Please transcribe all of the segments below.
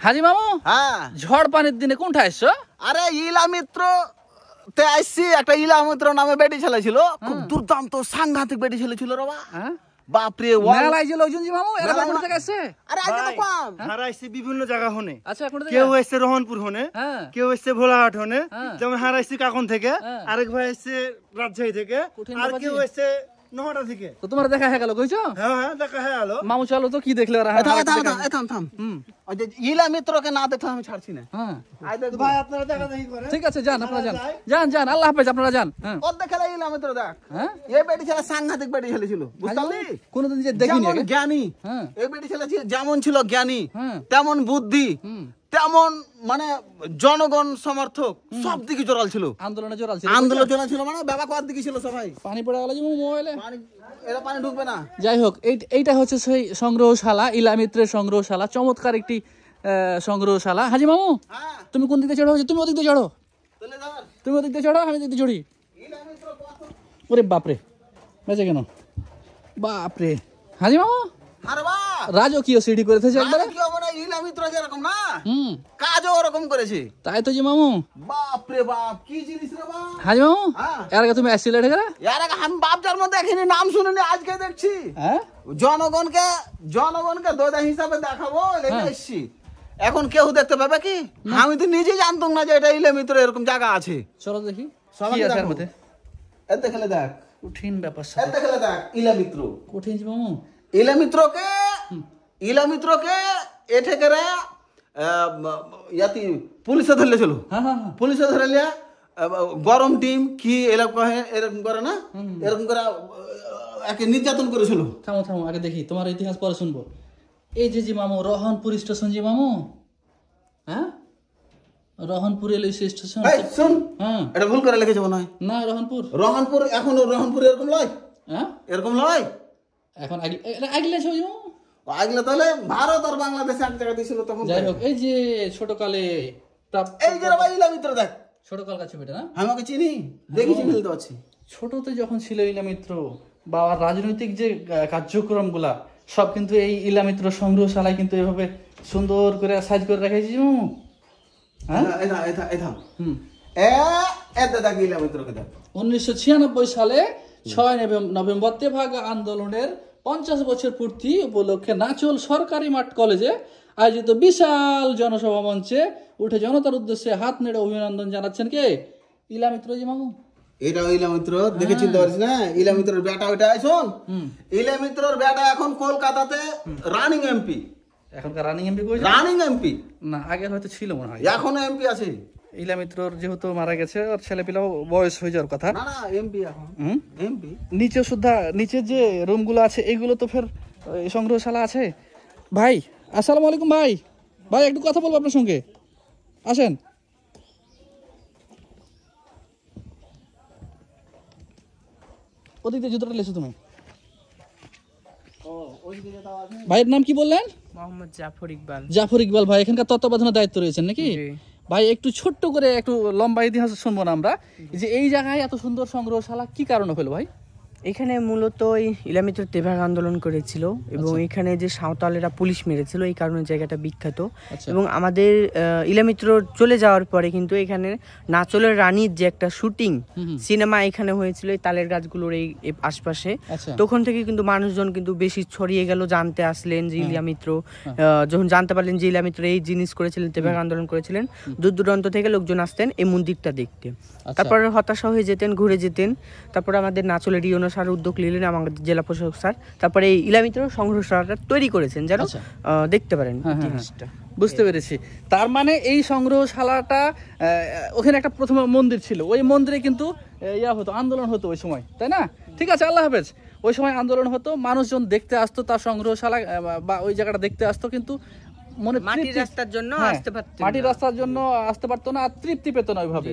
হাজি মামু, হ্যাঁ ঝড় পানির দিনে কোনটা আসছো? আরে ইলা মিত্র তে আসছি। একটা ইলা মিত্র নামে বেটি ছেলে ছিল, খুব দুর্দান্ত সাংঘাতিক বেটি ছেলে ছিল রে বাপরে। মেলায় যে লোকজন জি মামু এরা কোথা থেকে আসছে? আরে আজকে তো কম হারাইছে বিভিন্ন জায়গা হনে। আচ্ছা, কোন থেকে? কেউ এসছে রোহনপুর হনে, হ্যাঁ। কেউ এসছে ভোলাহাট হনে, হ্যাঁ। যেমন হারাইছি কাকন থেকে, হ্যাঁ। আরেক ভাই এসছে রাজশাহী থেকে, কঠিন আর ব্যাপার কেউ জি। এসছে নহটা থেকে। তো তোমার দেখা হয়ে গেল কইছো? হ্যাঁ হ্যাঁ, দেখা হ্যাঁ আলো। মামু চলো তো, কি দেখলে ওরা? থাম। ওই যে ইলা মিত্রকে না দেখলে আমি ছাড়ছি না। হ্যাঁ, আই দেখ ভাই আপনারা দেখা দেখি করেন। ঠিক আছে, যান আপনারা যান, আল্লাহ হাফেজ, আপনারা যান। হ্যাঁ ওর দেখলে ইলা মিত্র দেখ, হ্যাঁ, এই বেটি ছেলে সাংঘাতিক বেটি ছেলে ছিল, বুঝতে পারলি? কোনদিন যে দেখিনি যেমন আগে। জ্ঞানী, হ্যাঁ এই বেটি ছেলে যেমন ছিল জ্ঞানী, হ্যাঁ। তেমন বুদ্ধি, তেমন মানে জনগণ সমর্থক, সব দিকে জোরাল ছিল। আন্দোলনে জোরাল ছিল। আন্দোলন ছিল মানে বাবা কত দিকে ছিল সবাই। পানি পড়ে গেল যে মোবাইলে। পানি এরা পানি ঢুকবে না। যাই হোক, এইটা হচ্ছে সেই সংগ্রহশালা, ইলা মিত্রের সংগ্রহশালা, চমৎকার একটি সংগ্রহশালা। হাজি মামু, হ্যাঁ তুমি কোন দিক দিয়ে চড়ো? তুমি ওদিক দিয়ে চড়ো, তাহলে ধর তুমি ওদিক দিয়ে চড়ো, আমি দিক দিয়ে চড়ি। ইলা মিত্র কত ওরে বাপরে, বেঁচে কেন? বাপরে হাজি মামু, আরে বাহ, রাজকীয় সিঁড়ি করেছে একবারে। কি হবে না, ইলা মিত্র যেরকম না হুম, কাজও ওরকম করেছে। তাই তো জি মামু। বাপ রে বাপ, কি জিনিস রে বাপ। হাজি মামু, হ্যাঁ। এর আগে তুমি আসছিলে এটা? यार আমি বাপ যার মধ্যে দেখিনি, নাম শুনিনি, আজকে দেখছি। হ্যাঁ, জনগণকে দোদা হিসাবে দেখাবো লেগে এসছি। এখন কেউ দেখতে পাবে কি? আমি তো নিজে জানতাম না যে এটা ইলা মিত্র এরকম জায়গা আছে। চলো দেখি সবাই কি আছে এর দেখো। মধ্যে। এত দেখলে দেখ, কঠিন ব্যাপার এত দেখলে দেখ ইলা মিত্র। কঠিন জি মামু। ইলা মিত্রকে এঠে করে ইয়াতি পুলিশে ধরলে ছিল। হ্যাঁ হ্যাঁ হ্যাঁ, পুলিশে ধরে লিয়া গরম টিম কি এরকম করে না, এরকম করে একে নির্যাতন করেছিল। থামো থামো, আগে দেখি তোমার ইতিহাস পরে শুনবো। এই যে জি মামু, রহনপুর স্টেশন জি মামু। হ্যাঁ, রহনপুর রেলওয়ে স্টেশন। এই শুন, হ্যাঁ, এটা ভুল করে লিখেছে মনে হয়। না রহনপুর। রহনপুর এরকম লয়, হ্যাঁ, এরকম লয়। এখন আগলে ছবি মামু। আগলে তাহলে ভারত আর বাংলাদেশ এক জায়গা দিয়েছিল তখন। যাই হোক, এই যে ছোটকালে এই যে ভাই ইলা মিত্র দেখ, ছোটকালকার ছবিটা না? আমাকে চিনি, দেখেছি, মিলতে পারছি। ছোটতে যখন ছিল ইলা মিত্র, বাবার রাজনৈতিক যে কার্যক্রম গুলা সব কিন্তু এই ইলা মিত্র সংগ্রহশালায় কিন্তু এভাবে সুন্দর করে সাইজ করে রেখেছি মামু। হ্যাঁ, হুম। দেখ ইলা মিত্রকে দেখ। 1996 সালে 6 নভেম্বর তেভাগা আন্দোলনের 50 বছর পূর্তি উপলক্ষে নাচল সরকারি মাঠ কলেজে আয়োজিত বিশাল জনসভা মঞ্চে উঠে জনতার উদ্দেশ্যে হাত নেড়ে অভিনন্দন জানাচ্ছেন কে? ইলা মিত্র জি মামু। এটা ইলা মিত্র দেখে চিনতে পারছিস না? ইলা মিত্রের বেটা ওইটা। শোন, ইলা মিত্রের বেটা এখন কলকাতাতে রানিং এমপি। এখনকার রানিং এমপি কই? রানিং এমপি না, আগে হয়তো ছিল মনে হয়। এখনো এমপি আছে। ইলা মিত্রর যেহেতু মারা গেছে, ওর ছেলেপিলাও বয়স হয়ে যাওয়ার কথা। না এমপি এখন এমপি। নিচে সুদ্ধা, নিচে যে রুমগুলো আছে এগুলো তো ফের সংগ্রহশালা আছে। ভাই আসসালামু আলাইকুম। ভাই ভাই একটু কথা বলবো আপনার সঙ্গে, আসেন। ওদিকে জুতোটা লেছো তুমি। ভাইয়ের নাম কি বললেন? মোহাম্মদ জাফর ইকবাল। জাফর ইকবাল ভাই এখানকার তত্ত্বাবধানের দায়িত্ব রয়েছেন নাকি? ভাই একটু ছোট্ট করে একটু লম্বা ইতিহাস শুনবো না আমরা, যে এই জায়গায় এত সুন্দর সংগ্রহশালা কি কারণে হলো ভাই? এখানে মূলত ইলা মিত্র তেভাগা আন্দোলন করেছিল এবং এখানে যে সাঁওতালেরা পুলিশ মেরেছিল, এই কারণে জায়গাটা বিখ্যাত। এবং আমাদের ইলা মিত্র চলে যাওয়ার পরে কিন্তু এখানে নাচলের রানীর যে একটা শুটিং সিনেমা এখানে হয়েছিল এই তালের গাছগুলোর এই আশপাশে। তখন থেকে কিন্তু মানুষজন কিন্তু বেশি ছড়িয়ে গেল, জানতে আসলেন যে ইলা মিত্র, যখন জানতে পারলেন যে ইলা মিত্র এই জিনিস করেছিলেন, তেভাগা আন্দোলন করেছিলেন, দূর দূরান্ত থেকে লোকজন আসতেন এই মন্দিরটা দেখতে। তারপরে হতাশা হয়ে যেতেন, ঘুরে যেতেন। তারপরে আমাদের নাচলের রিওনা স্যার উদ্যোগ নিলেন, আমাদের জেলা প্রশাসক স্যার, তারপরে এই ইলা মিত্র সংগ্রহশালাটা তৈরি করেছেন যেন দেখতে পারেন জিনিসটা। বুঝতে পেরেছি। তার মানে এই সংগ্রহশালাটা, ওখানে একটা প্রথমে মন্দির ছিল, ওই মন্দিরে কিন্তু হতো, আন্দোলন হতো ওই সময়, তাই না? ঠিক আছে, আল্লাহ হাফেজ। ওই সময় আন্দোলন হতো, মানুষজন দেখতে আসতো তার সংগ্রহশালা বা ওই জায়গাটা দেখতে আসতো, কিন্তু মাটির রাস্তার জন্য আসতে পারতো না, তৃপ্তি পেত না ওইভাবে।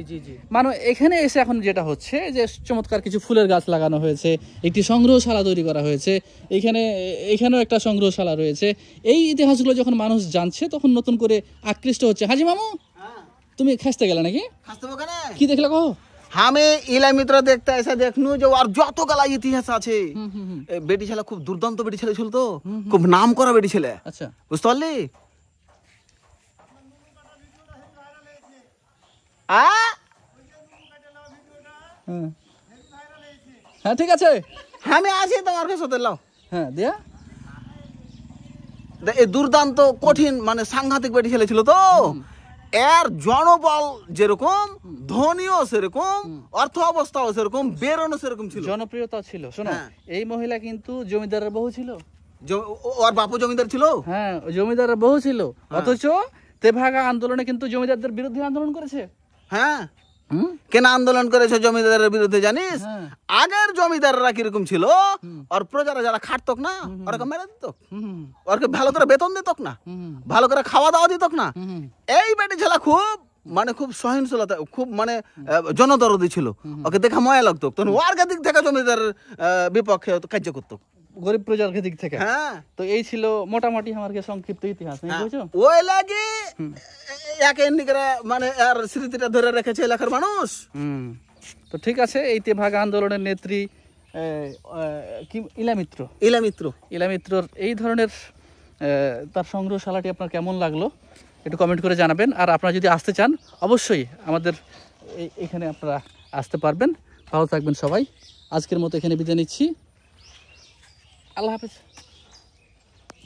মানে এখানে এসে এখন যেটা হচ্ছে যে চমৎকার কিছু ফুলের গাছ লাগানো হয়েছে, একটি সংগ্রহশালা তৈরি করা হয়েছে, এখানেও একটা সংগ্রহশালা রয়েছে। এই ইতিহাসগুলো যখন মানুষ জানছে তখন নতুন করে আকৃষ্ট হচ্ছে। হাজি মামু, তুমি খাসতে গেলে নাকি? কি দেখলে কো? আমি ইলা মিত্র দেখতে এসে দেখনু যে আর যত গলা ইতিহাস আছে। বেটি ছেলে খুব দুর্দান্ত বেটি ছেলে ছিল, তো খুব নাম করা বেটি ছেলে। আচ্ছা, বুঝতে পারলি? হ্যাঁ হ্যাঁ হ্যাঁ ঠিক আছে আমি আছি তোমার সাথে লাও হ্যাঁ দিয়া এই দুর্দান্ত কঠিন মানে সাংঘাতিক বেটি ছেলে ছিল তো এর জনবল যেরকম ধনীও সেরকম অর্থ অবস্থাও সেরকম বেরোনো সেরকম ছিল জনপ্রিয়তা ছিল শোনো হ্যাঁ। এই মহিলা কিন্তু জমিদারের বহু ছিল ওর বাপু জমিদার ছিল হ্যাঁ জমিদারের বহু ছিল অথচ তেভাগা আন্দোলনে কিন্তু জমিদারদের বিরুদ্ধে আন্দোলন করেছে হ্যাঁ কেন আন্দোলন করেছে জমিদারের বিরুদ্ধে জানিস হ্যাঁ। আগের জমিদাররা কিরকম ছিল আর প্রজারা যারা খাটতক না ওরা মেরে দিত ওরকে ভালো করে বেতন দিত না ভালো করে খাওয়া দাওয়া দিত না এই বেটি ছেলে খুব মানে খুব সহিংসলতা খুব মানে জনদরদি ছিল ওকে দেখা ময়া লাগতো তখন ওর দিক থেকে জমিদারের বিপক্ষে কার্য করতো গরিব প্রজার দিক থেকে হ্যাঁ তো এই ছিল মোটামুটি আমার সংক্ষিপ্ত ইতিহাস নাকি বুঝছো ওই লাগে একে নিকরা মানে আর স্মৃতিটা ধরে রেখেছে এলাকার মানুষ তো ঠিক আছে এই তেভাগা আন্দোলনের নেত্রী কি ইলামিত্র ইলামিত্রর এই ধরনের তার সংগ্রহশালাটি আপনার কেমন লাগলো একটু কমেন্ট করে জানাবেন আর আপনারা যদি আসতে চান অবশ্যই আমাদের এখানে আপনারা আসতে পারবেন ভালো থাকবেন সবাই আজকের মতো এখানে বিদায় নিচ্ছি আল্লাহ হাফেজ